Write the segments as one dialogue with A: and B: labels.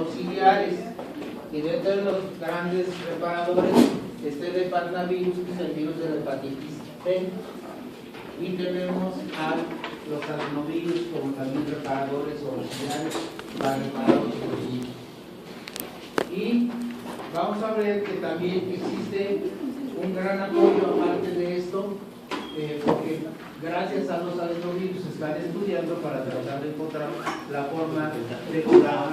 A: auxiliares. Y dentro de los grandes reparadores está el hepatnavirus, que es el virus de la hepatitis B. Y tenemos a los adenovirus como también reparadores o auxiliares para reparar otros virus. Y vamos a ver que también existe un gran apoyo aparte de esto, porque gracias a los adenovirus se están estudiando para tratar de encontrar la forma de curar.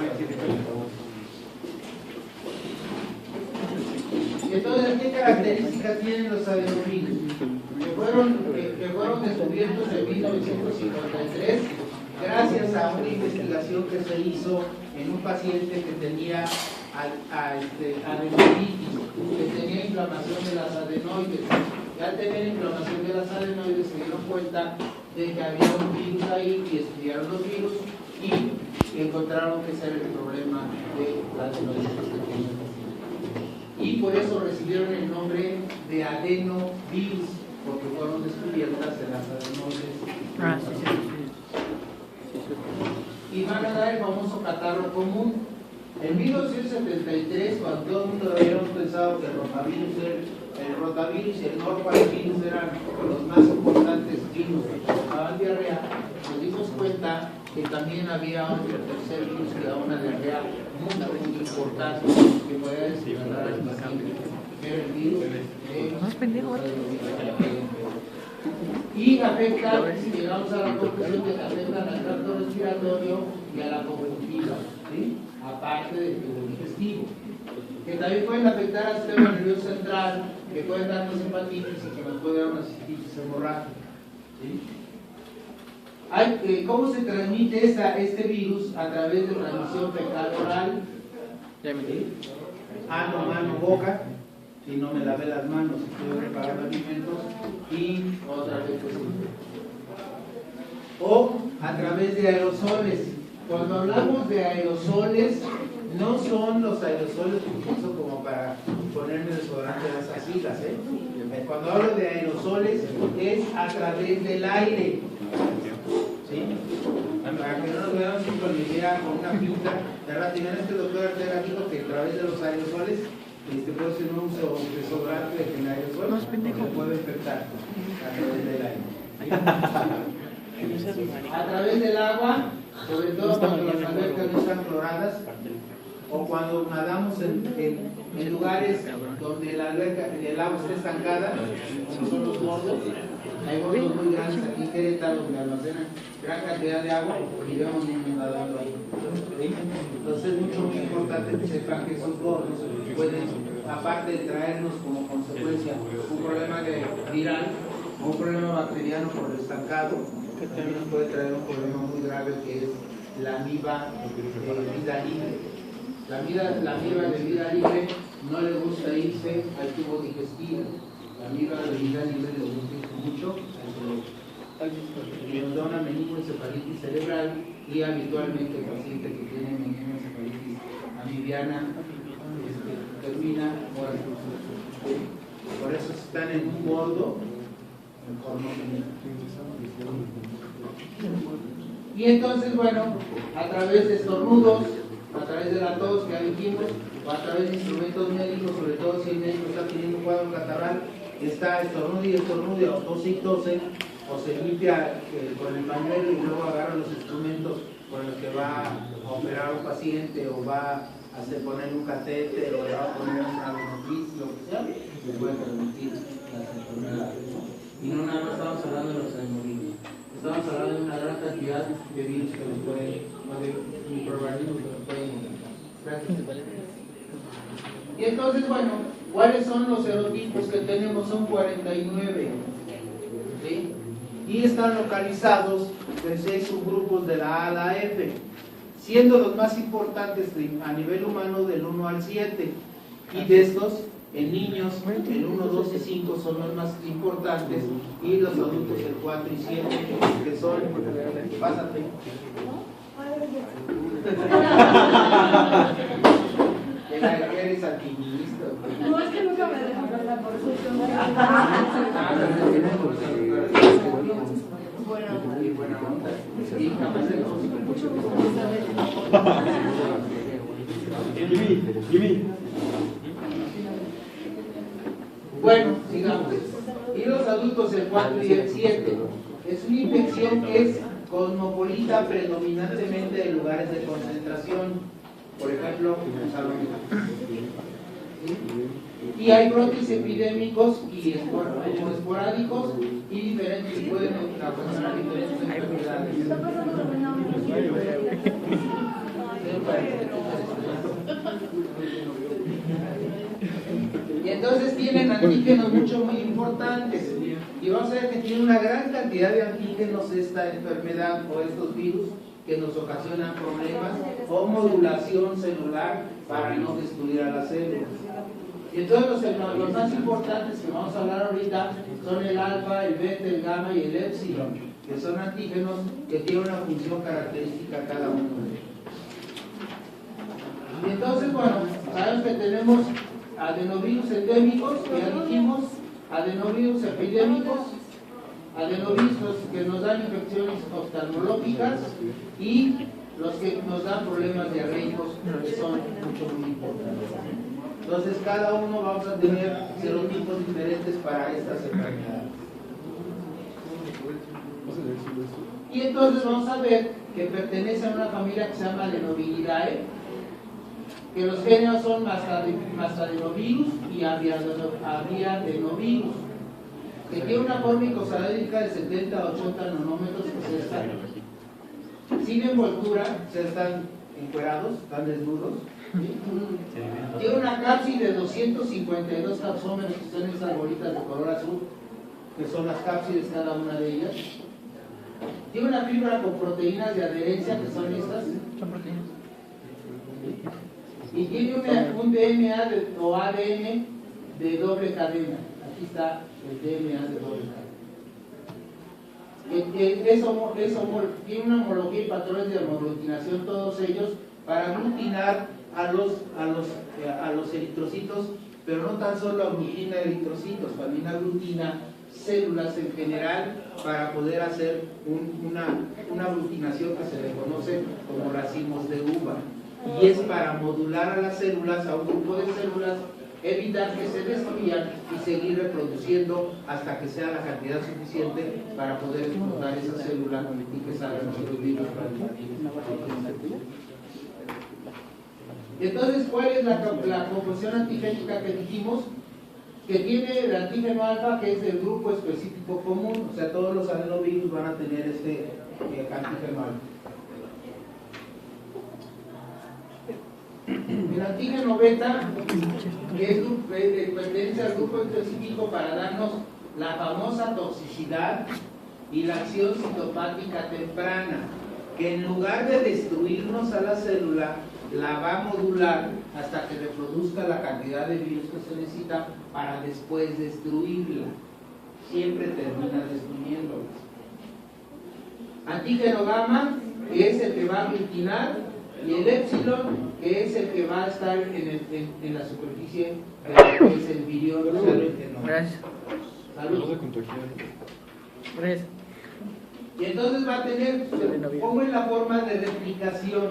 A: Entonces, ¿qué características tienen los adenovirus? Que fueron descubiertos en 1953 gracias a una investigación que se hizo en un paciente que tenía adenoiditis, que tenía inflamación de las adenoides. Y al tener inflamación de las adenoides se dieron cuenta de que había un virus ahí y estudiaron los virus y encontraron que ese era el problema de la adenoides que tenían. Y por eso recibieron el nombre de adenovirus, porque fueron descubiertas en las adenoides. Y van a dar el famoso catarro común. En 1973, cuando todo el mundo habíamos pensado que el rotavirus y el norpavirus eran los más importantes virus que provocaban diarrea, nos dimos cuenta que también había otro tercer virus que daba una diarrea muy importante que podía desencadenar al paciente, que era el virus y afecta, si llegamos a la conclusión de que afectan al tracto respiratorio y a la conjuntiva, ¿sí? Aparte del tubo digestivo, que también pueden afectar al sistema nervioso central, que pueden darnos hepatitis y que nos puede dar una cistitis hemorrágica, ¿sí? ¿Cómo se transmite este virus? A través de transmisión fecal oral, ¿sí? Ano, mano, boca. Si no me lavé las manos, estoy preparando alimentos y otra vez o a través de aerosoles. Cuando hablamos de aerosoles, no son los aerosoles que uso como para ponerme desodorante de esas siglas, Cuando hablo de aerosoles es a través del aire, ¿sí? Para que no nos veamos con la idea con una pinta de ratino. Este doctor Artega dijo que a través de los aerosoles puede ser un uso desodorante de que el aerosol se puede infectar a través del aire. A través del agua, sobre todo cuando las albercas no están cloradas o cuando nadamos en lugares donde el agua está estancada, como son los bordos. Hay bordos muy grandes aquí en Querétaro donde almacenan gran cantidad de agua y vemos niños nadando ahí. Entonces es muy importante que sepan que esos bordos pueden, aparte de traernos como consecuencia un problema viral o un problema bacteriano por el estancado, también nos puede traer un problema muy grave que es la amiba de vida libre. La amiba de vida libre no le gusta irse al tubo digestivo. La amiba de vida libre le gusta irse mucho al cerebro. Y nos da una meningoencefalitis cerebral y habitualmente el paciente que tiene meningoencefalitis amibiana termina muerto. Por eso están en un bordo, mejor no venir. Y entonces, bueno, a través de estornudos, a través de la tos que ya dijimos, o a través de instrumentos médicos, sobre todo si el médico está teniendo un cuadro catarral, está estornude, o tose y tose, o se limpia con el pañuelo y luego agarra los instrumentos con los que va a operar a un paciente o va a poner un catéter o le va a poner una bronquitis, lo que sea, le puede transmitir las enfermedades. Y no nada más estamos hablando de los adenovirus, estamos hablando de una gran cantidad de virus que nos pueden, o de microorganismos que nos pueden infectar. Y entonces, bueno, ¿cuáles son los serotipos que tenemos? Son 49, ¿sí? Y están localizados en 6 subgrupos de la A a la F, siendo los más importantes a nivel humano del 1 al 7, y de estos, en niños, el 1, 2 y 5 son los más importantes, y los adultos el 4 y 7, que son, pásate. ¿Eres alquimista?
B: No, es que nunca me dejan hablar por eso.
A: Buena onda. Y capaz de Bueno, sigamos. Y los adultos, el 4 y el 7. Es una infección que es cosmopolita predominantemente en lugares de concentración, por ejemplo, en salones. ¿Sí? Y hay brotes epidémicos y esporádicos y diferentes, y pueden ocasionar diferentes enfermedades. Y entonces tienen antígenos muy importantes. Y vamos a ver que tiene una gran cantidad de antígenos esta enfermedad o estos virus que nos ocasionan problemas o modulación celular para no destruir a las células. Y entonces los más importantes que vamos a hablar ahorita son el alfa, el beta, el gamma y el epsilon, que son antígenos que tienen una función característica cada uno de ellos. Y entonces, bueno, sabemos que tenemos adenovirus endémicos, que ya dijimos, adenovirus epidémicos, adenovirus que nos dan infecciones oftalmológicas y los que nos dan problemas diarreicos, que son muy importantes. Entonces, cada uno vamos a tener serotipos diferentes para estas enfermedades. Y entonces vamos a ver que pertenece a una familia que se llama Adenoviridae, que los géneros son Mastadenovirus y Aviadenovirus, que tiene una forma icosaédrica de 70 a 80 nanómetros, que se están sin envoltura, se están encuerados, están desnudos. ¿Sí? Tiene una cápside de 252 capsómeros, que son estas bolitas de color azul, que son las cápsides cada una de ellas. Tiene una fibra con proteínas de adherencia, que son estas. Son proteínas. Y tiene un DNA o ADN de doble cadena. Aquí está el DNA de doble cadena. Tiene una homología y patrones de homoaglutinación, todos ellos, para aglutinar a los eritrocitos, pero no tan solo aglutina eritrocitos, también aglutina células en general para poder hacer una aglutinación que se le conoce como racimos de uva. Y es para modular a las células, a un grupo de células, evitar que se destruyan y seguir reproduciendo hasta que sea la cantidad suficiente para poder explotar esa célula y que salgan los virus. Entonces, ¿cuál es la composición antigénica que dijimos? Que tiene el antígeno alfa, que es del grupo específico común, o sea, todos los adenovirus van a tener este antígeno alfa. El antígeno beta, que pertenece al grupo específico para darnos la famosa toxicidad y la acción citopática temprana, que en lugar de destruirnos a la célula, la va a modular hasta que reproduzca la cantidad de virus que se necesita para después destruirla. Siempre termina destruyéndola. Antígeno gamma, que es el que va a aglutinar, y el epsilon, que es el que va a estar en la superficie de lo que es el virión.
C: Gracias.
A: Salud.
C: Gracias.
A: Y entonces va a tener, ¿cómo es la forma de replicación?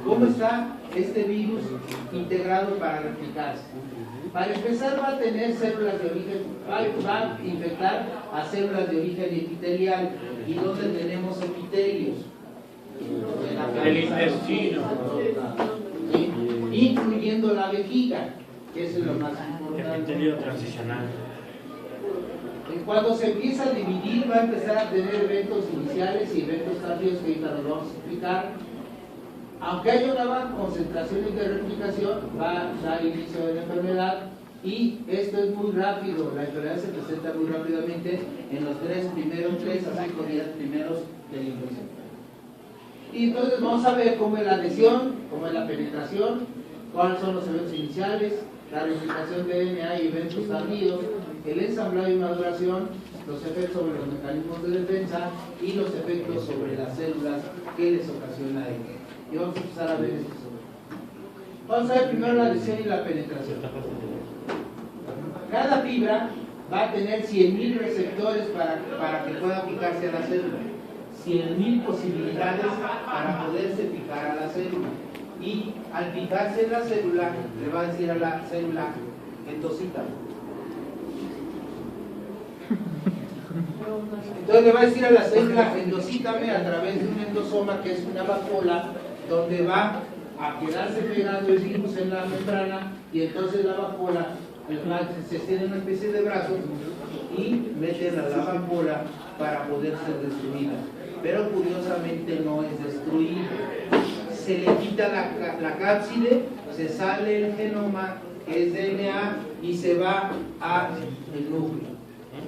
A: ¿Cómo está este virus integrado para replicarse? Para empezar va a tener células de origen, va a infectar a células de origen epitelial. ¿Y dónde tenemos epitelios?
D: El intestino,
A: incluyendo la vejiga, que es lo más importante.
D: epitelio transicional.
A: Cuando se empieza a dividir, va a empezar a tener eventos iniciales y eventos tardíos que ahorita nos vamos a explicar. Aunque haya una baja concentración de replicación, va a dar inicio de la enfermedad, y esto es muy rápido. La enfermedad se presenta muy rápidamente en los 3 a 5 días primeros de la infección. Y entonces vamos a ver cómo es la adhesión, cómo es la penetración, cuáles son los eventos iniciales, la replicación de DNA y eventos tardíos, el ensamblado y maduración, los efectos sobre los mecanismos de defensa y los efectos sobre las células que les ocasiona ello. Y vamos a empezar a ver esto. Vamos a ver primero la adhesión y la penetración. Cada fibra va a tener 100.000 receptores para que pueda fijarse a la célula. 100.000 posibilidades para poderse fijar a la célula. Y al fijarse en la célula, le va a decir a la célula, endosítame. Entonces le va a decir a la célula, endosítame a través de un endosoma, que es una vacuola, donde va a quedarse pegado el virus en la membrana, y entonces la vacuola se extiende una especie de brazos y meten a la vacuola para poder ser destruida. Pero curiosamente no es destruida. Se le quita la cápside, se sale el genoma, que es DNA, y se va al núcleo.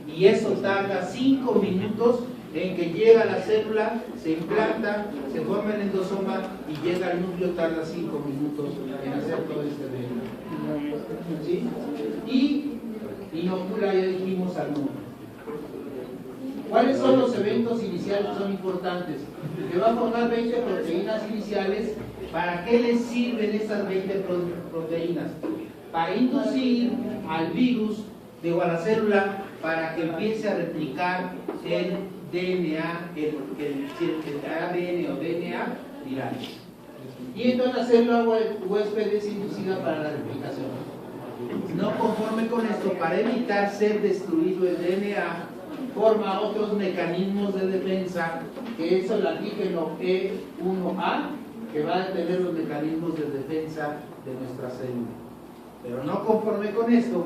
A: Y eso tarda 5 minutos en que llega la célula, se implanta, se forma el endosoma y llega al núcleo, tarda 5 minutos en hacer todo este evento. ¿Sí? Y inocula, ya dijimos, al núcleo. ¿Cuáles son los eventos iniciales que son importantes? Que va a formar 20 proteínas iniciales. ¿Para qué les sirven esas 20 proteínas? Para inducir al virus, digo, a la célula, para que empiece a replicar el DNA, el ADN o DNA viral. Y entonces la célula huésped es inducida para la replicación. No conforme con esto, para evitar ser destruido el DNA, forma otros mecanismos de defensa, que es el antígeno E1A, que va a tener los mecanismos de defensa de nuestra célula. Pero no conforme con esto,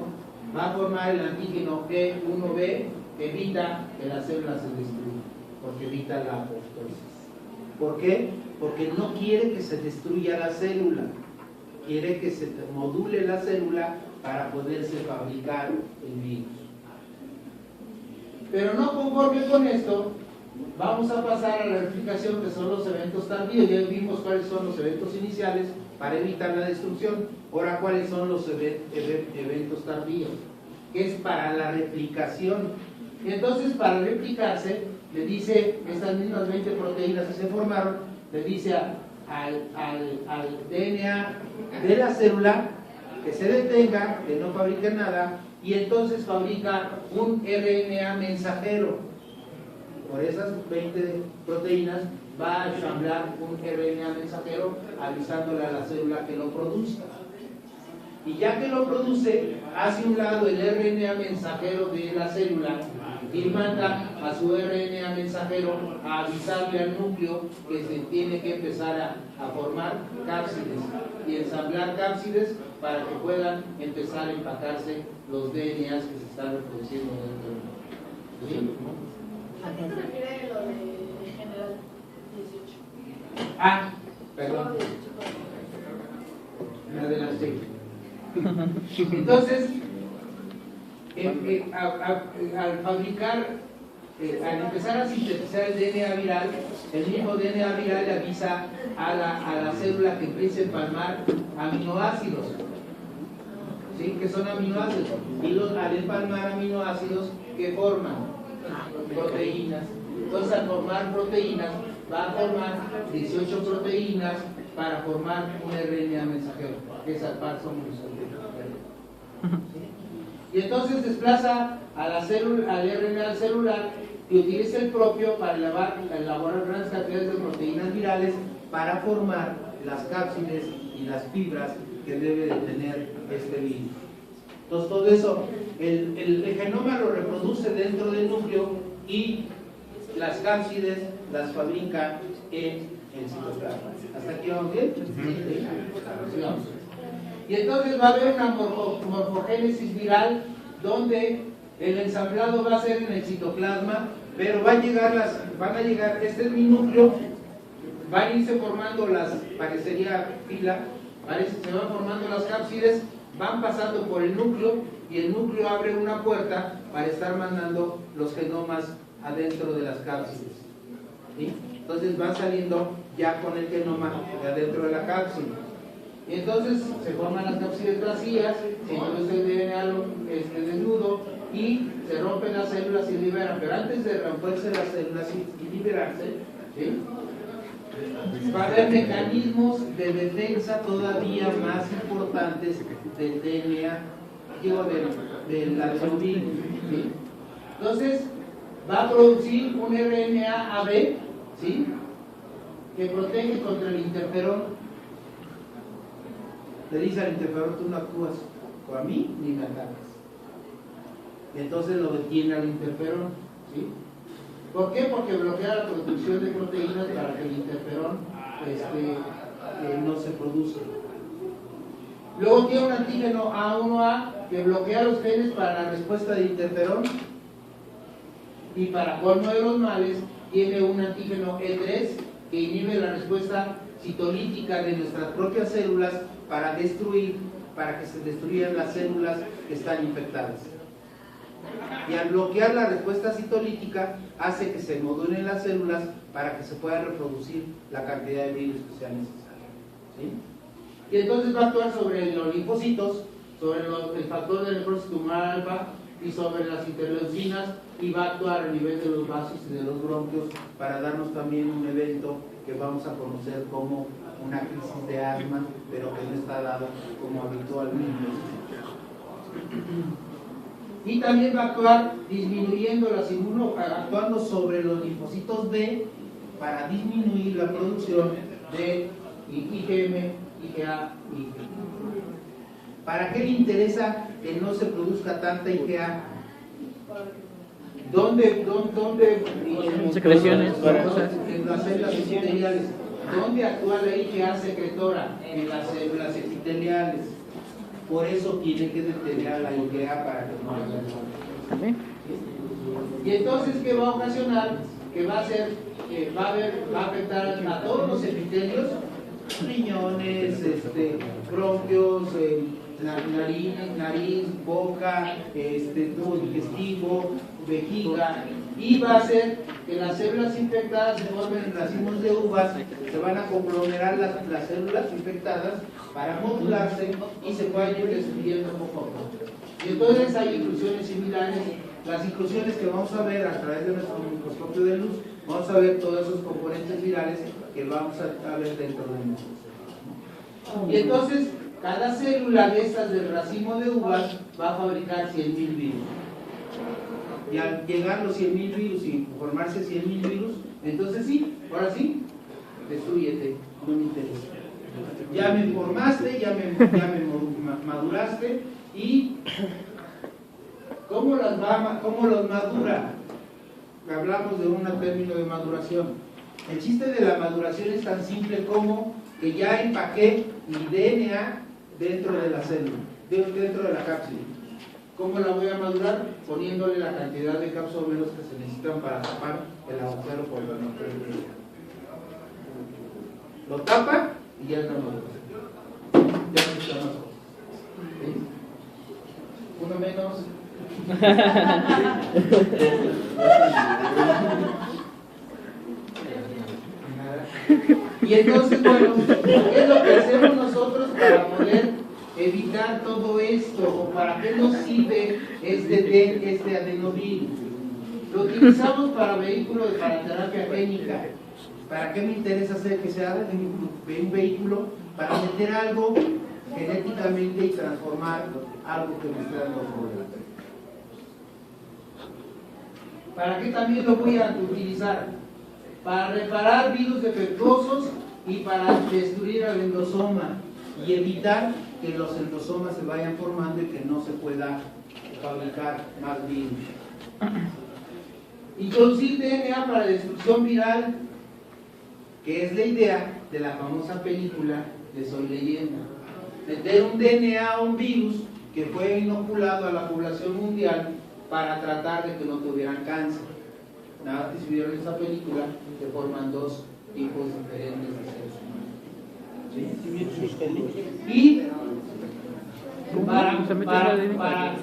A: va a formar el antígeno E1B, que evita que la célula se destruya, porque evita la apoptosis. ¿Por qué? Porque no quiere que se destruya la célula, quiere que se module la célula para poderse fabricar el virus. Pero no conforme con esto, vamos a pasar a la replicación, que son los eventos tardíos. Ya vimos cuáles son los eventos iniciales para evitar la destrucción. Ahora, ¿cuáles son los eventos tardíos? Que es para la replicación. Y entonces, para replicarse, le dice, estas mismas 20 proteínas que se formaron, le dice al DNA de la célula que se detenga, que no fabrique nada, y entonces fabrica un RNA mensajero. Por esas 20 proteínas va a ensamblar un RNA mensajero avisándole a la célula que lo produzca. Y ya que lo produce, hace un lado el RNA mensajero de la célula y manda a su RNA mensajero a avisarle al núcleo que se tiene que empezar a formar cápsides y ensamblar cápsides para que puedan empezar a empacarse los DNAs que se están reproduciendo dentro del núcleo. ¿Sí?
B: ¿A qué se refiere lo de general 18?
A: Ah, perdón. Me adelanté. Entonces, al fabricar, al empezar a sintetizar el DNA viral, el mismo DNA viral le avisa a la célula que empiece a empalmar aminoácidos, ¿sí? Que son aminoácidos, y al empalmar aminoácidos, que forman proteínas. Entonces, al formar proteínas, va a formar 18 proteínas para formar un RNA mensajero, que es al paso y entonces desplaza a la célula, al RNA celular, y utiliza el propio para elaborar grandes cantidades de proteínas virales para formar las cápsides y las fibras que debe de tener este virus. Entonces todo eso, el genoma lo reproduce dentro del núcleo y las cápsides las fabrica en el citoplasma. ¿Hasta aquí vamos bien? Sí, vamos. Y entonces va a haber una morfogénesis viral donde el ensamblado va a ser en el citoplasma, pero van a llegar, este es mi núcleo, van a irse formando parecería fila, se van formando las cápsides, van pasando por el núcleo y el núcleo abre una puerta para estar mandando los genomas adentro de las cápsides. ¿Sí? Entonces van saliendo ya con el genoma de adentro de la cápside. Y entonces se forman las cápsides vacías, se introduce el DNA desnudo y se rompen las células y liberan. Pero antes de romperse las células y liberarse, ¿sí? Va a haber mecanismos de defensa todavía más importantes del DNA, del adenovirus. ¿Sí? Entonces va a producir un RNA AB, ¿sí? Que protege contra el interferón. te dice al interferón, tú no actúas a mí ni me atacas. Y entonces lo detiene al interferón, ¿sí? ¿Por qué? Porque bloquea la producción de proteínas para que el interferón no se produzca. Luego tiene un antígeno A1A que bloquea los genes para la respuesta de interferón, y para colmo de los males tiene un antígeno E3 que inhibe la respuesta citolítica de nuestras propias células para que se destruyan las células que están infectadas. Y al bloquear la respuesta citolítica hace que se modulen las células para que se pueda reproducir la cantidad de virus que sea necesaria, ¿sí? Y entonces va a actuar sobre los linfocitos, sobre el factor de necrosis tumoral alfa y sobre las interleucinas, y va a actuar a nivel de los vasos y de los bronquios para darnos también un evento que vamos a conocer como una crisis de asma, pero que no está dado como habitualmente. Y también va a actuar disminuyendo actuando sobre los linfocitos B para disminuir la producción de IgM, IgA y IgG. ¿Para qué le interesa que no se produzca tanta IgA? ¿Dónde
C: secreciones
A: en las células epiteliales? ¿Dónde actúa la IgA secretora? En las células epiteliales. Por eso tiene que detener a la IgA para que no haya nada. Y entonces, ¿qué va a ocasionar? Que va a hacer, va a afectar a todos los epitelios, riñones, bronquios, nariz, boca, tubo digestivo, vejiga, y va a hacer que las células infectadas se formen en racimos de uvas, se van a conglomerar las células infectadas para modularse y se puedan ir destruyendo poco a poco. Y entonces hay inclusiones similares. Las inclusiones que vamos a ver a través de nuestro microscopio de luz, vamos a ver todos esos componentes virales que vamos a ver dentro de nosotros. Y entonces, cada célula de estas del racimo de uvas va a fabricar 100.000 virus. Y al llegar los 100.000 virus y formarse 100.000 virus, entonces sí, ahora sí, destrúyete, no me interesa. Ya me formaste, ya me maduraste. ¿Y cómo los madura? Hablamos de un término de maduración. El chiste de la maduración es tan simple como que ya empaqué mi DNA dentro de la célula, dentro de la cápsula. ¿Cómo la voy a madurar? Poniéndole la cantidad de capsómeros que se necesitan para tapar el agujero por el que no puede brillar. Lo tapa y ya está maduro. Ya no está más. ¿Sí? Uno menos. Y entonces, bueno, ¿qué es lo que hacemos nosotros para poder evitar todo esto? ¿O para qué nos sirve este adenovirus? Lo utilizamos para vehículos, para terapia génica. ¿Para qué me interesa hacer que sea un vehículo? Para meter algo genéticamente y transformar algo que me esté dando problemas. ¿Para qué también lo voy a utilizar? Para reparar virus defectuosos y para destruir el endosoma y evitar que los endosomas se vayan formando y que no se pueda fabricar más virus. Introducir DNA para destrucción viral, que es la idea de la famosa película de Soy Leyenda. Meter un DNA a un virus que fue inoculado a la población mundial para tratar de que no tuvieran cáncer. Nada más si vieron esa película, se forman dos tipos diferentes de seres humanos. ¿Sí? Y para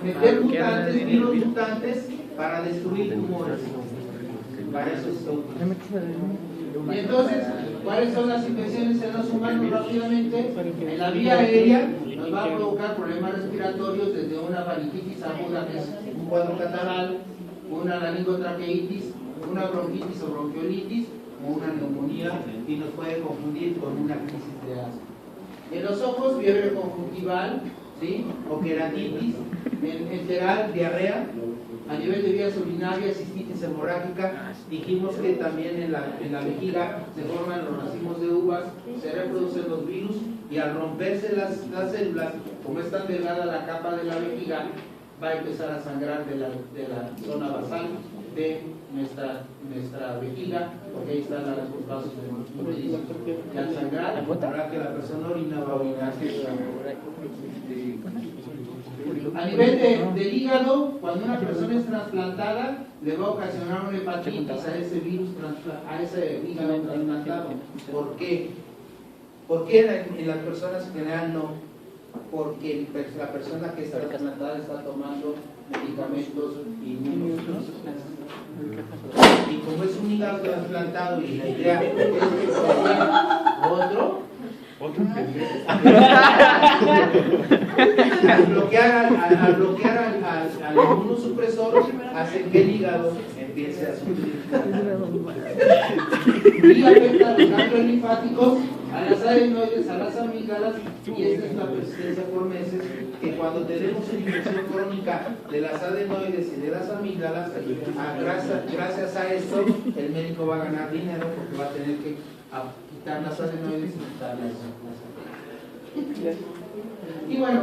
A: meter mutantes, virus mutantes, para destruir tumores. Para eso se utiliza. Y entonces, ¿cuáles son las infecciones en los humanos rápidamente? En la vía aérea nos va a provocar problemas respiratorios, desde una faringitis aguda, que es un cuadro catarral, una laringotraqueitis, una bronquitis o bronquiolitis, o una neumonía, y nos puede confundir con una crisis de asma. En los ojos, fiebre conjuntival, ¿sí? O queratitis, enteral, diarrea. A nivel de vías urinarias, cistitis hemorrágica. Dijimos que también en la vejiga se forman los racimos de uvas, se reproducen los virus y al romperse las células, como es tan delgada la capa de la vejiga, va a empezar a sangrar de la zona basal de nuestra vejiga, porque ahí están los vasos de y al sangrar, para que la persona orina va a orinar. A nivel del hígado, cuando una persona es trasplantada, le va a ocasionar una hepatitis a ese virus, a ese hígado trasplantado. ¿Por qué? ¿Por qué en las personas en general no? Porque la persona que está trasplantada está tomando medicamentos inmunosupresores. Y como es un hígado trasplantado y la idea es que sea otro al bloquear al inmunosupresor, hace que el hígado empiece a sufrir y afecta a los ganglios linfáticos, a las adenoides, a las amígdalas, y esta es una persistencia por meses, que cuando tenemos una infección crónica de las adenoides y de las amígdalas, gracias a esto el médico va a ganar dinero, porque va a tener que quitar las adenoides y quitar las amígdalas. Y bueno,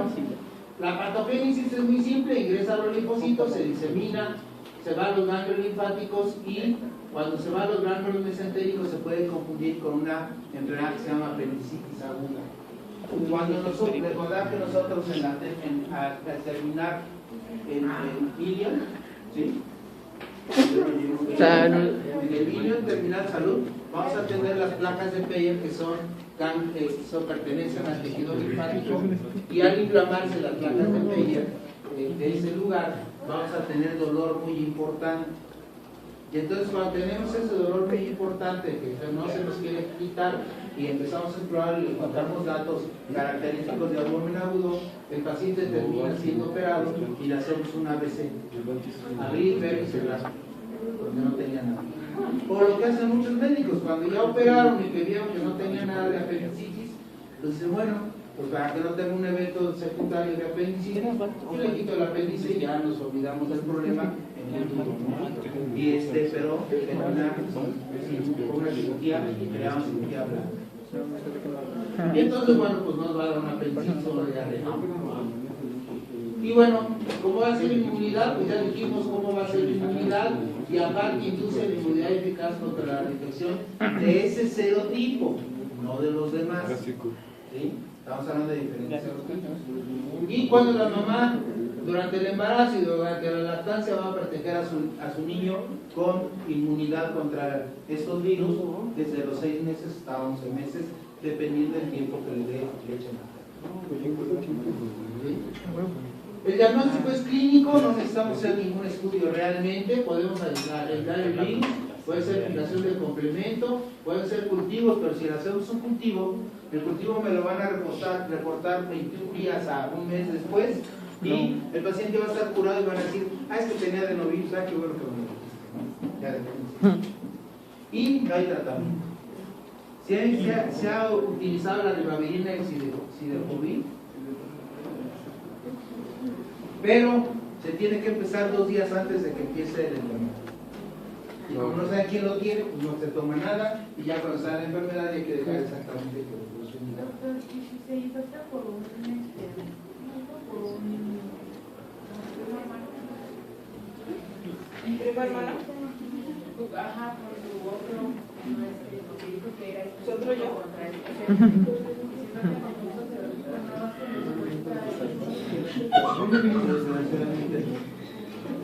A: la patogénesis es muy simple: ingresa a los linfocitos, se disemina, se va a los ganglios linfáticos, y cuando se va a los ganglios mesentéricos se puede confundir con una enfermedad que se llama apendicitis aguda. Cuando nosotros, recordad que nosotros al terminar en ilion, ¿sí? En el ilion, terminar salud, vamos a tener las placas de Peyer, que pertenecen al tejido linfático, y al inflamarse las placas de Peyer de ese lugar, vamos a tener dolor muy importante. Y entonces, cuando tenemos ese dolor muy importante que no se nos quiere quitar, y empezamos a explorar y encontramos datos característicos de abdomen agudo, el paciente termina siendo operado y le hacemos un ABC, abrir, ver y cerrar, porque no tenía nada. O lo que hacen muchos médicos, cuando ya operaron y que vieron que no tenía nada de apendicitis, pues dicen, bueno, pues para que no tenga un evento secundario de apendicitis, yo le quito el apéndice y ya nos olvidamos del problema en el futuro, ¿no? Y pero termina con una cirugía, y creamos cirugía blanca. Y entonces, bueno, pues nos va a dar un apéndice o una diarrea. Y bueno, ¿cómo va a ser la inmunidad? Pues ya dijimos cómo va a ser la inmunidad, y aparte induce la inmunidad eficaz contra la infección de ese serotipo, no de los demás. ¿Sí? Estamos hablando de diferentes serotipos. Y cuando la mamá, durante el embarazo y durante la lactancia, va a proteger a su niño con inmunidad contra estos virus, desde los 6 meses hasta 11 meses, dependiendo del tiempo que le dé leche materna. El diagnóstico es clínico, no necesitamos hacer ningún estudio realmente, podemos aislar el virus, puede ser fijación del complemento, pueden ser cultivos, pero si le hacemos un cultivo, el cultivo me lo van a reportar 21 días a un mes después, y el paciente va a estar curado y van a decir, es que tenía adenovirus, qué bueno que me lo ya. Y no hay tratamiento. Se ha utilizado la ribavirina y el sidecovir, pero se tiene que empezar 2 días antes de que empiece el enfermedad. Y como no sabe quién lo tiene, pues no se toma nada, y ya cuando sale la enfermedad hay que dejar exactamente que lo unidad.
B: Doctor, ¿y si se infecta por un primo hermano? Ajá, por su otro, lo que dijo que era ¿su otro yo?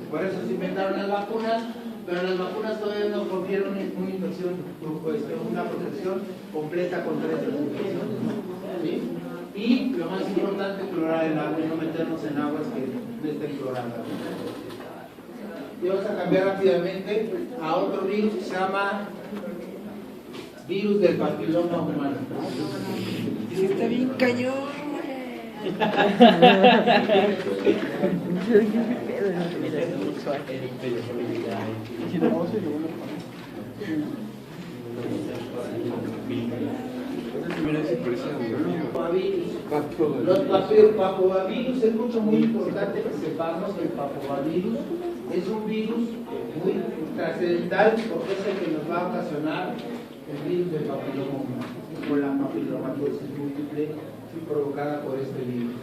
A: Por eso se inventaron las vacunas, pero las vacunas todavía no confieren una infección, una protección completa contra estas infecciones, ¿sí? Y lo más importante, clorar el agua y no meternos en aguas que no estén cloradas. Y vamos a cambiar rápidamente a otro virus que se llama virus del papiloma humano.
E: Está bien cañón,
A: Los papovavirus es muy importante que sepamos que el papovavirus es un virus muy trascendental, porque es el que nos va a ocasionar el virus del papiloma humano, con la papilomatosis múltiple provocada por este virus.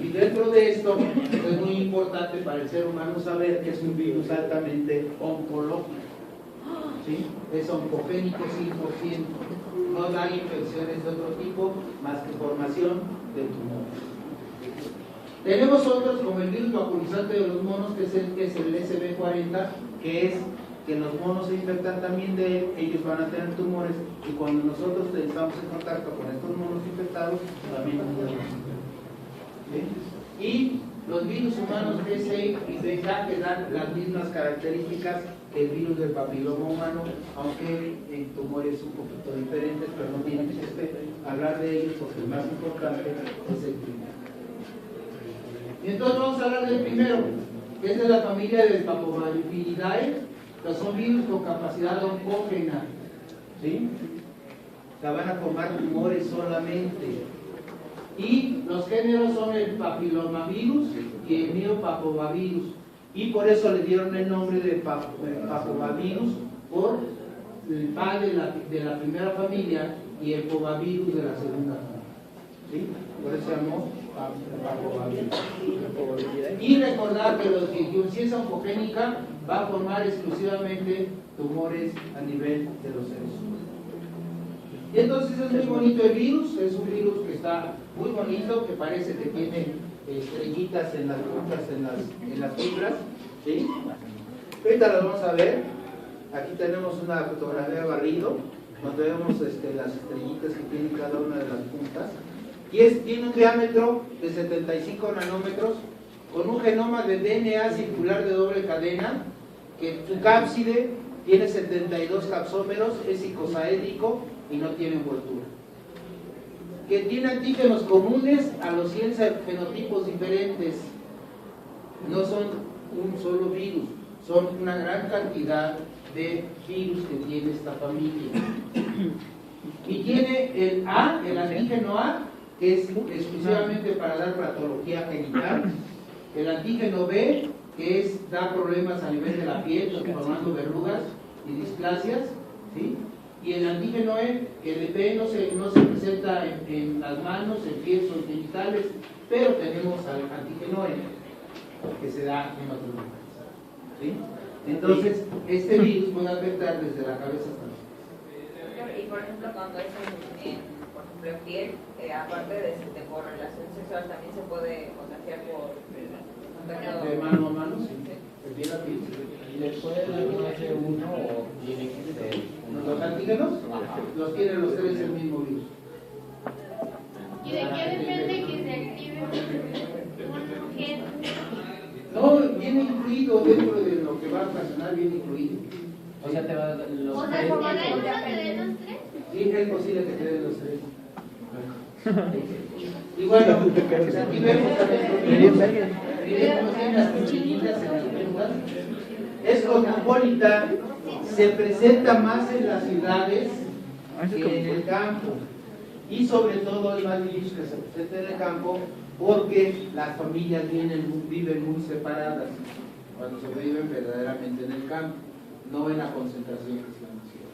A: Y dentro de esto es muy importante para el ser humano saber que es un virus altamente oncológico. ¿Sí? Es oncogénico 100%, no da infecciones de otro tipo más que formación de tumores. Tenemos otros como el virus vacuizante de los monos, que es el SB40, que es que los monos se infectan también de él, ellos van a tener tumores, y cuando nosotros estamos en contacto con estos monos infectados, también nos dan. ¿Sí? Y los virus humanos G6 y VIH que dan las mismas características que el virus del papiloma humano, aunque en tumores un poquito diferentes, pero no tienen que hablar de ellos porque el más importante es el primero. Y entonces vamos a hablar del primero, que es de la familia del Papillomavirinae, que son virus con capacidad oncógena, ¿sí? Que van a formar tumores solamente. Y los géneros son el papilomavirus y el miopapovavirus. Y por eso le dieron el nombre de papovavirus por el padre de la primera familia y el povavirus de la segunda familia. ¿Sí? Por eso se llamó papovavirus. Y recordar que los si es oncogénica va a formar exclusivamente tumores a nivel de los seres humanos. Y entonces es muy bonito el virus, es un virus que está muy bonito, que parece que tiene estrellitas en las puntas, en las fibras, ¿sí? Ahorita las vamos a ver. Aquí tenemos una fotografía de barrido, donde vemos las estrellitas que tiene cada una de las puntas. Y tiene un diámetro de 75 nanómetros, con un genoma de DNA circular de doble cadena, que su cápside tiene 72 capsómeros, es icosaédrico y no tiene envoltura. Que tiene antígenos comunes a los 100 fenotipos diferentes. No son un solo virus, son una gran cantidad de virus que tiene esta familia. Y tiene el antígeno A, que es exclusivamente para dar patología genital. El antígeno B, que da problemas a nivel de la piel, formando verrugas y displasias, ¿sí? Y el antígeno E, que el B no se presenta en las manos, en pies o en genitales, pero tenemos al antígeno E, que se da en otros lugares, ¿sí? Entonces, este virus puede afectar desde la cabeza hasta los pies.
F: Y por ejemplo, cuando es por ejemplo, en piel, aparte de por relación sexual, también se puede contagiar por
A: de mano a mano, sí. De piel a piel.
C: ¿Le puede dar más de uno o tiene que ser uno?
A: Los antígenos los tienen los tres el mismo virus.
B: ¿Y de qué depende que se active un gen?
A: No, viene incluido dentro de lo que va a ocasionar, viene incluido.
C: O sea, te va a dar los
B: O sea, como la uno te den los tres.
A: Sí, es posible que te den los tres. Y bueno, aquí vemos también cómo tienen las cuchillitas en las puntas. Es cosmopolita, se presenta más en las ciudades que en el campo. Y sobre todo es más difícil que se presente en el campo porque las familias viven muy separadas cuando se viven verdaderamente en el campo, no en la concentración que se da en la ciudad.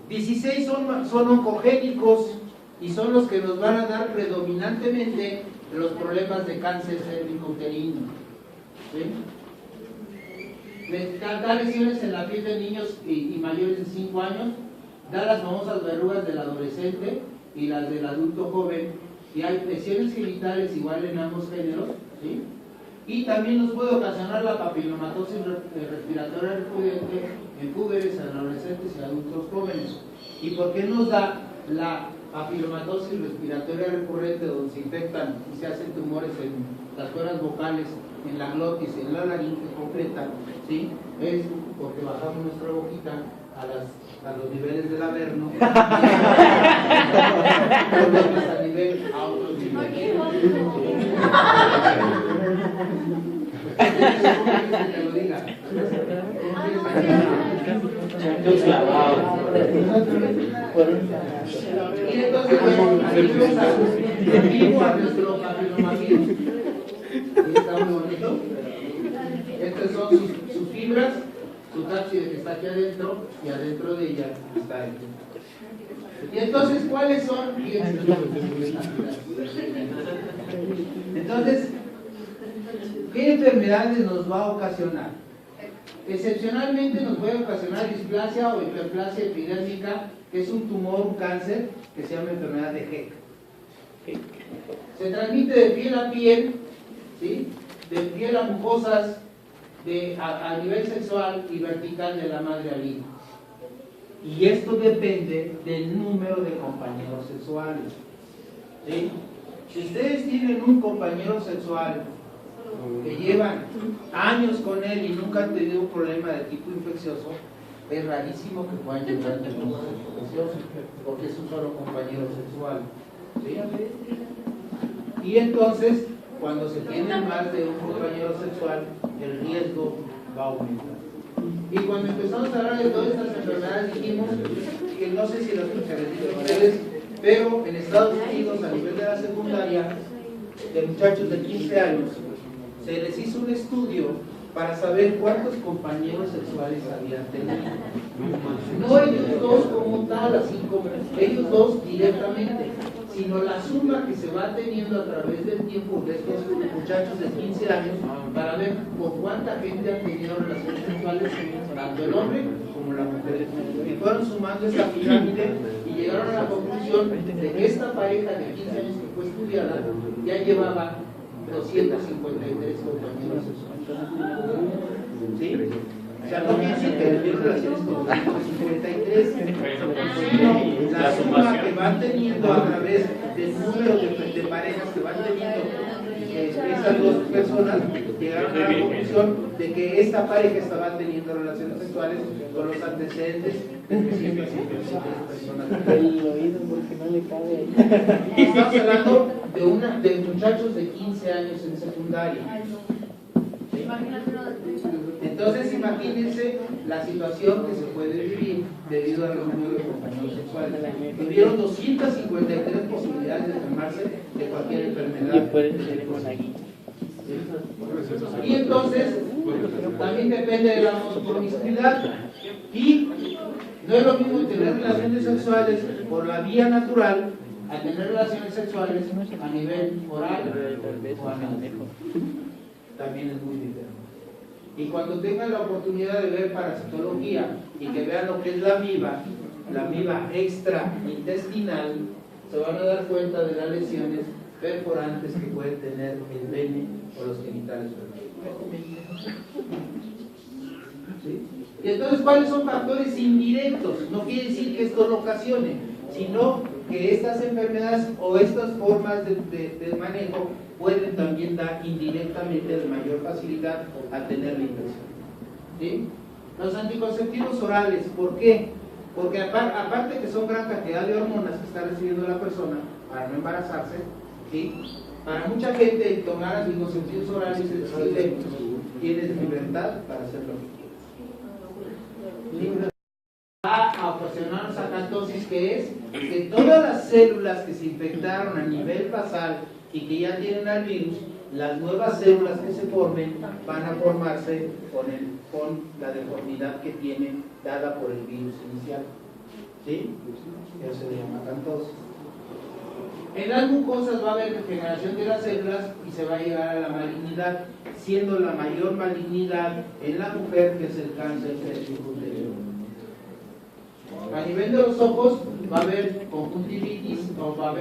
A: 16 son oncogénicos y son los que nos van a dar predominantemente los problemas de cáncer cérvico-uterino. ¿Sí? Da lesiones en la piel de niños y mayores de 5 años, da las famosas verrugas del adolescente y las del adulto joven, y hay lesiones genitales igual en ambos géneros, ¿sí? Y también nos puede ocasionar la papilomatosis respiratoria recurrente en púberes, en adolescentes y adultos jóvenes. ¿Y por qué nos da la papilomatosis respiratoria recurrente, donde se infectan y se hacen tumores en las cuerdas vocales, en la glotis, en la laringe completa? ¿Sí? Es porque bajamos nuestra boquita a los niveles del averno a nivel a otros niveles. Que lo diga. Y entonces, bueno, aquí vemos vivo a nuestro papillomavirus. Y está muy bonito. Estas son sus fibras, su cápside que está aquí adentro, y adentro de ella está el. Y entonces, ¿cuáles son? Entonces, ¿qué enfermedades nos va a ocasionar? Excepcionalmente nos puede ocasionar displasia o hiperplasia epidérmica, que es un tumor, un cáncer, que se llama enfermedad de Heck. Se transmite de piel a piel, ¿sí? De piel a mucosas, a nivel sexual y vertical de la madre al hijo. Y esto depende del número de compañeros sexuales, ¿sí? Si ustedes tienen un compañero sexual que llevan años con él y nunca han tenido un problema de tipo infeccioso, es rarísimo que puedan llegar a tener un infeccioso, porque es un solo compañero sexual, ¿sí? Y entonces, cuando se tienen más de un compañero sexual, el riesgo va a aumentar. Y cuando empezamos a hablar de todas estas enfermedades, dijimos que no sé si las escucharé a ustedes, pero en Estados Unidos, a nivel de la secundaria, de muchachos de 15 años, se les hizo un estudio para saber cuántos compañeros sexuales habían tenido. No ellos dos como tal, así como ellos dos directamente, sino la suma que se va teniendo a través del tiempo de estos muchachos de 15 años para ver con cuánta gente han tenido relaciones sexuales, tanto el hombre como la mujer. Y fueron sumando esa pirámide y llegaron a la conclusión de que esta pareja de 15 años que fue estudiada ya llevaba 253 compañeros sexuales. ¿Sí? O sea, no quiere decir que tuvieron relaciones con 253, sino la suma que van teniendo a través del número de parejas que van teniendo esas dos personas, llegaron a la conclusión de que esta pareja estaba teniendo relaciones sexuales con los antecedentes de 353 personas.
E: El oído porque no le cabe ahí.
A: Estamos hablando de muchachos de 15 años en secundaria. Entonces imagínense la situación que se puede vivir debido al número de compañeros sexuales. Tuvieron 253 posibilidades de enfermarse de cualquier enfermedad.
E: Y por eso tenemos aquí.
A: Y entonces también depende de la promiscuidad. Y no es lo mismo tener relaciones sexuales por la vía natural a tener relaciones sexuales a nivel oral o anal. También es muy diferente. Y cuando tengan la oportunidad de ver parasitología y que vean lo que es la amiba extraintestinal, se van a dar cuenta de las lesiones perforantes que puede tener el pene o los genitales. ¿Sí? Y entonces, ¿cuáles son factores indirectos? No quiere decir que esto lo ocasione, sino que estas enfermedades o estas formas de manejo pueden también dar indirectamente de mayor facilidad a tener la infección. ¿Sí? Los anticonceptivos orales, ¿por qué? Porque aparte que son gran cantidad de hormonas que está recibiendo la persona para no embarazarse, ¿sí? Para mucha gente el tomar anticonceptivos orales es decirle, tienes libertad para hacer lo que quieras. ¿Sí? Va a ocasionarnos acantosis, que es que todas las células que se infectaron a nivel basal y que ya tienen al virus, las nuevas células que se formen van a formarse con la deformidad que tiene dada por el virus inicial. ¿Sí? Eso se llama acantosis. En las mucosas va a haber degeneración de las células y se va a llegar a la malignidad, siendo la mayor malignidad en la mujer, que es el cáncer cervicuterino. A nivel de los ojos va a haber conjuntivitis, o va a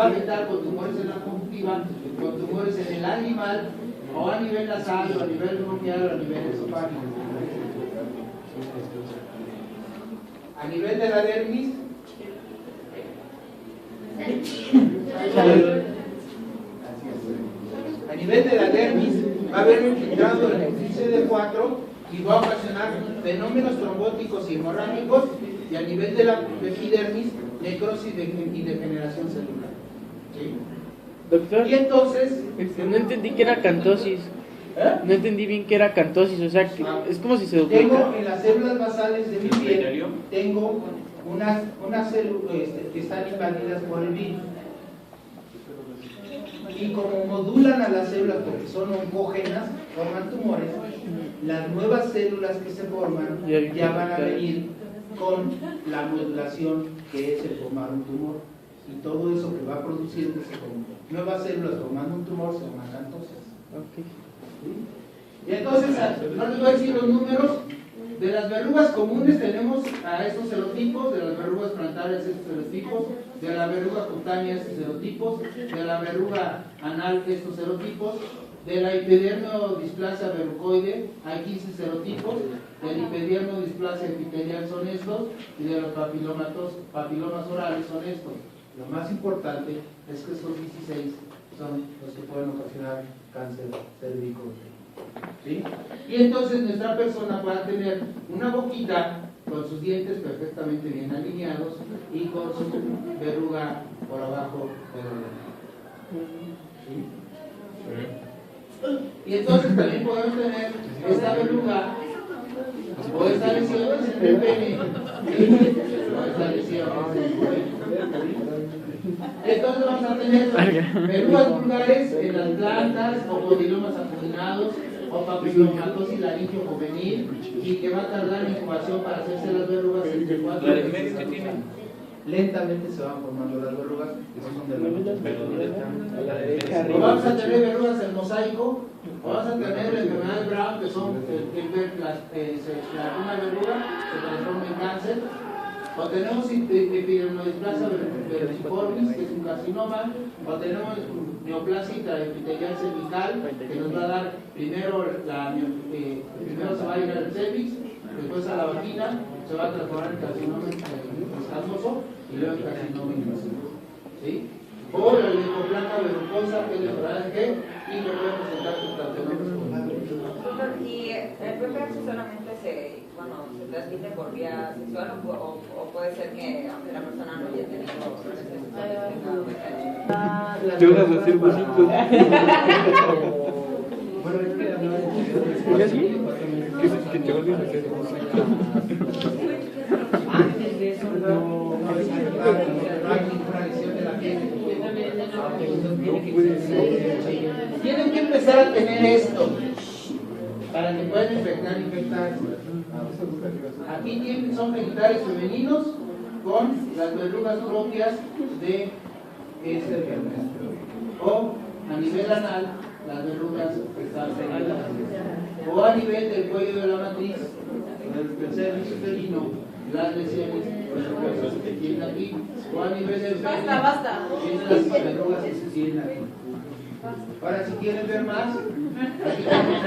A: afectar con tumores en la conjuntiva, con tumores en el animal, o a nivel nasal, o a nivel bronquial, o a nivel esofágico. A nivel de la dermis, a nivel de la dermis va a haber infiltrado el CD4 y va a ocasionar fenómenos trombóticos y hemorrágicos, y a nivel de la epidermis, necrosis y degeneración celular. ¿Sí?
E: Doctor,
A: Y entonces,
E: no entendí que era acantosis. No entendí bien qué era acantosis, o sea, que es como si se duplica.
A: tengo en las células basales de mi piel, tengo unas células que están invadidas por el virus. Y como modulan a las células porque son oncógenas, forman tumores, las nuevas células que se forman ya van a venir con la modulación que es el formar un tumor. Y todo eso que va produciéndose con nuevas células formando un tumor se llama cantosas. ¿Sí? Y entonces, no les voy a decir los números. De las verrugas comunes tenemos a estos serotipos, de las verrugas frontales estos serotipos, de la verruga cutánea estos serotipos, de la verruga anal estos serotipos, de la hiperdermodisplasia verrucoide hay 15 serotipos, del hiperdermodisplasia epitelial son estos, y de los papilomas orales son estos. Lo más importante es que estos 16 son los que pueden ocasionar cáncer cérvico. ¿Sí? Y entonces nuestra persona va a tener una boquita con sus dientes perfectamente bien alineados y con su verruga por abajo del ¿sí? Y entonces también podemos tener esta verruga o esta lesión en el pene, ¿sí? O esta lesión en el pene. Entonces vamos a tener verrugas vulgares en las plantas o condilomas acuminados o papilomatosis laringio juvenil y que va a tardar en incubación para hacerse las verrugas entre 4 meses. Lentamente se van formando las verrugas, que son de la o vamos a tener verrugas en mosaico, o vamos a tener la enfermedad de Brown, que son una verruga se transforma en cáncer. O tenemos epidermodisplasia versiformis, que es un carcinoma, o tenemos neoplasia intraepitelial cervical, que nos va a dar primero se va a ir al cervix, después a la vagina, se va a transformar en carcinoma escamoso y luego en carcinoma invasivo. ¿Sí? O la leucoplaca verrucosa, que es la enfermedad de G, y que puede presentar carcinomas.
F: ¿Y el VPH solamente se transmite por vía sexual o puede ser que aunque la persona no haya tenido relaciones sexuales tenga VPH?
E: Te vas a hacer bonitos.
A: Bueno, es que hablaba
E: que te vuelves a hacer
A: antes de eso no hay ninguna lesión de la piel. Tienen que empezar a tener esto para que puedan infectar. Aquí son genitales femeninos con las verrugas propias de esta enfermedad. O a nivel anal, las verrugas que están femeninas. O a nivel del cuello de la matriz, del cervix uterino, las lesiones que tienen aquí. O a nivel del pene, tienen las verrugas que se tienen aquí. Ahora, si quieren ver más, aquí tenemos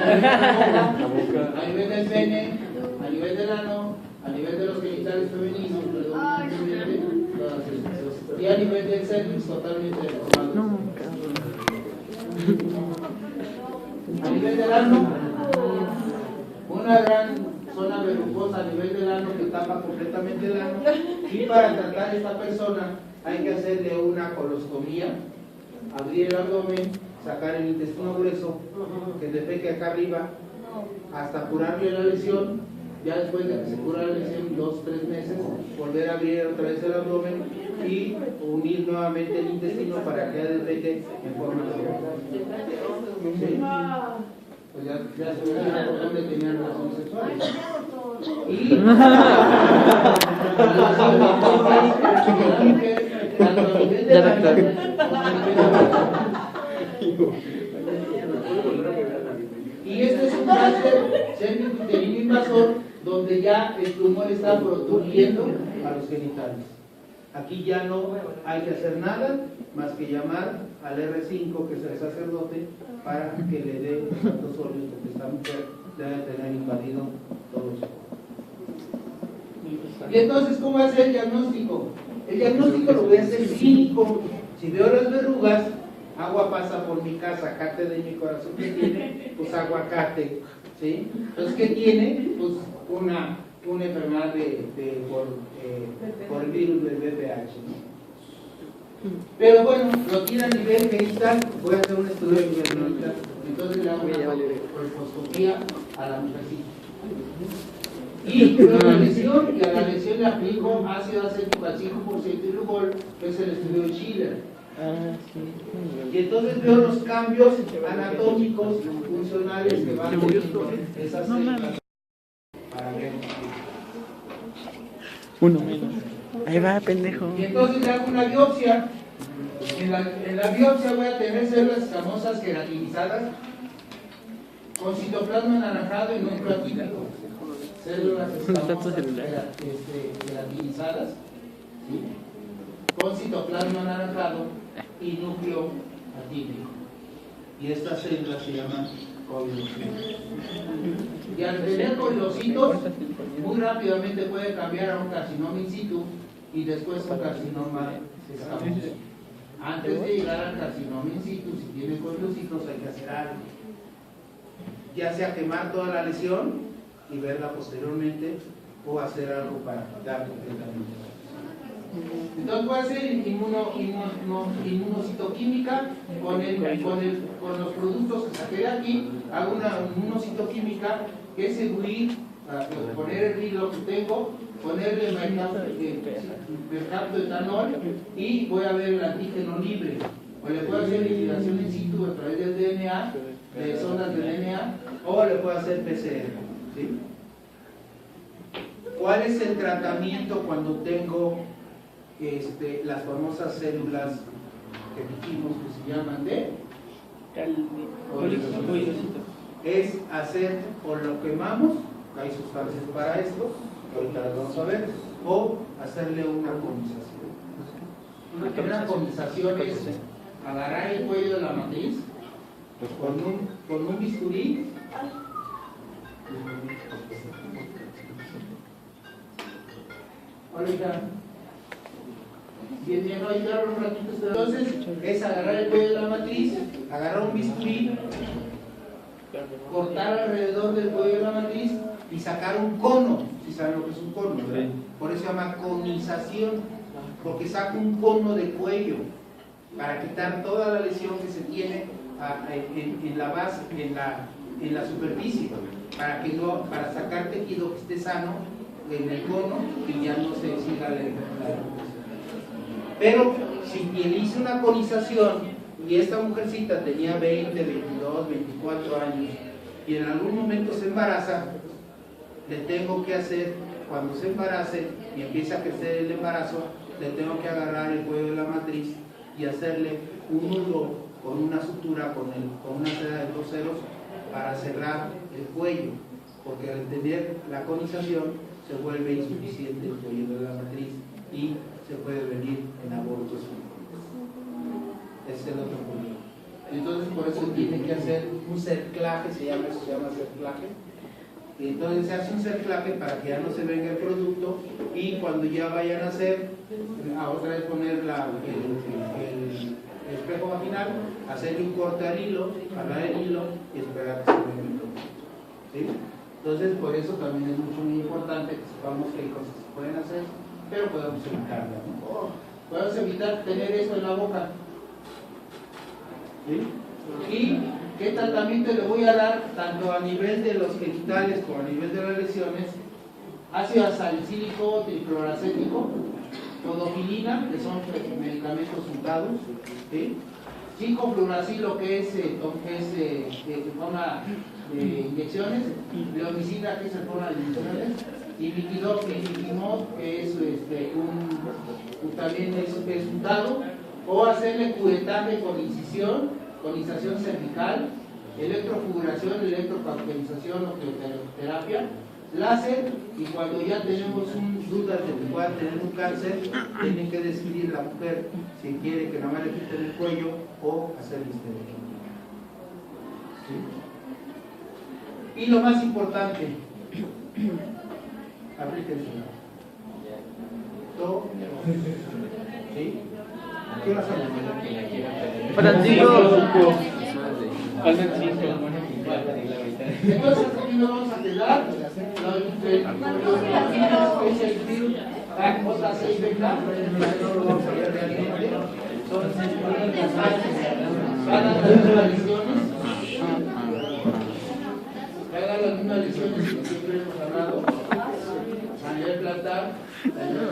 A: a nivel del pene, a nivel del ano, a nivel de los genitales femeninos, y a nivel del cervix totalmente deformado. A nivel del ano, una gran zona verrucosa a nivel del ano que tapa completamente el ano, y para tratar a esta persona hay que hacerle una colostomía, abrir el abdomen, sacar el intestino grueso que defeque acá arriba hasta curarle la lesión. Ya después de que se cura la lesión, 2-3 meses, volver a abrir otra vez el abdomen y unir nuevamente el intestino para que ya defeque en forma natural. ¿Sí? Pues ya se veía por dónde tenían relaciones sexuales. Y tanto a nivel de la y este es un cáncer cérvico-uterino invasor donde ya el tumor está protrudiendo a los genitales. Aquí ya no hay que hacer nada más que llamar al R5, que es el sacerdote, para que le dé los santos óleos, porque esta mujer debe tener invadido todo su cuerpo. Y entonces, ¿cómo va a ser el diagnóstico? El diagnóstico lo voy a hacer clínico. Si veo las verrugas, agua pasa por mi casa, cate de mi corazón, ¿qué tiene? Pues aguacate, ¿sí? Entonces, ¿qué tiene? Pues una enfermedad por el virus del VPH, ¿no? Pero bueno, lo tiene a nivel genital, voy a hacer un estudio de nivel genital, entonces le hago una colposcopía a la mujercita. Y a la lesión, y a la lesión le aplico ácido acético al 5% y Lugol, que es el estudio de Schiller.
E: Ah, sí.
A: Y entonces veo los cambios anatómicos funcionales que van teniendo esas células para ver.
E: Uno menos. Ahí va, pendejo.
A: Y entonces le hago una biopsia. En la biopsia voy a tener células famosas queratinizadas con citoplasma anaranjado y núcleo atípico. Células famosas queratinizadas, ¿sí? Con citoplasma anaranjado y núcleo atípico. Y estas células se llaman coilocitos. Y al tener coilocitos, muy rápidamente puede cambiar a un carcinoma in situ y después un carcinoma escamoso. Antes de llegar al carcinoma in situ, si tiene coilocitos, hay que hacer algo. Ya sea quemar toda la lesión y verla posteriormente, o hacer algo para quitar completamente la lesión. Entonces voy a hacer inmunocitoquímica con los productos que saqué de aquí. Hago una inmunocitoquímica que es seguir, para poner el hilo que tengo, ponerle mercapto de etanol y voy a ver el antígeno libre. O le puedo hacer liquidación in situ a través del DNA, de zonas de DNA, o le puedo hacer PCR. ¿Sí? ¿Cuál es el tratamiento cuando tengo las famosas células que dijimos que se llaman de coilocitos? Es hacer, o lo quemamos, hay sustancias para esto, que ahorita las vamos a ver, o hacerle una conización. Una conización es agarrar el cuello de la matriz con un bisturí. Ahorita, bien, no ayudaron un ratito. Entonces, es agarrar el cuello de la matriz, agarrar un bisturí, cortar alrededor del cuello de la matriz y sacar un cono, si saben lo que es un cono, ¿verdad? Por eso se llama conización, porque saco un cono de cuello para quitar toda la lesión que se tiene en la base, en la superficie, para sacar tejido que esté sano en el cono y ya no se siga la Pero si le hice una conización y esta mujercita tenía 20, 22, 24 años y en algún momento se embaraza, le tengo que hacer, cuando se embarace y empieza a crecer el embarazo, le tengo que agarrar el cuello de la matriz y hacerle un nudo con una sutura, con una seda de 2 ceros para cerrar el cuello, porque al tener la conización se vuelve insuficiente el cuello de la matriz y se puede venir en abortos. Ese es el otro problema. Entonces por eso tiene que hacer un cerclaje, se llama cerclaje. Y entonces se hace un cerclaje para que ya no se venga el producto y cuando ya vayan a hacer, a otra vez poner el espejo vaginal, hacerle un corte al hilo, jalar el hilo y esperar que se venga el producto. ¿Sí? Entonces por eso también es muy importante que sepamos qué cosas se pueden hacer, pero podemos evitarla, ¿no? Podemos evitar tener esto en la boca. ¿Sí? Y qué tratamiento le voy a dar tanto a nivel de los genitales como a nivel de las lesiones. Ácido salicílico tricloracético, todopilina, que son medicamentos untados, ¿sí? 5-fluoracilo, que es forma de inyecciones, leomicina, que es en forma de inyecciones, y liquidimod, que es también es untado, o hacerle curetaje con incisación cervical, electrofiguración, electrocauterización o crioterapia, láser, y cuando ya tenemos dudas de que pueda tener un cáncer, tienen que decidir la mujer si quiere que nada más le quiten el cuello o hacer histerectomía. ¿Sí? Y lo más importante, aplíquense. ¿Todo? ¿Sí? ¿Qué vas a hacer?
E: Francisco.
A: Entonces aquí nos vamos a quedar hagan las mismas lesiones que siempre hemos hablado a nivel plantar, a nivel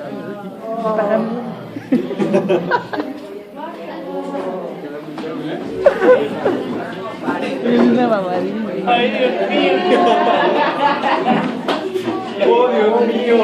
E: una mamadita.
D: Ay, Dios mío. Oh, Dios mío.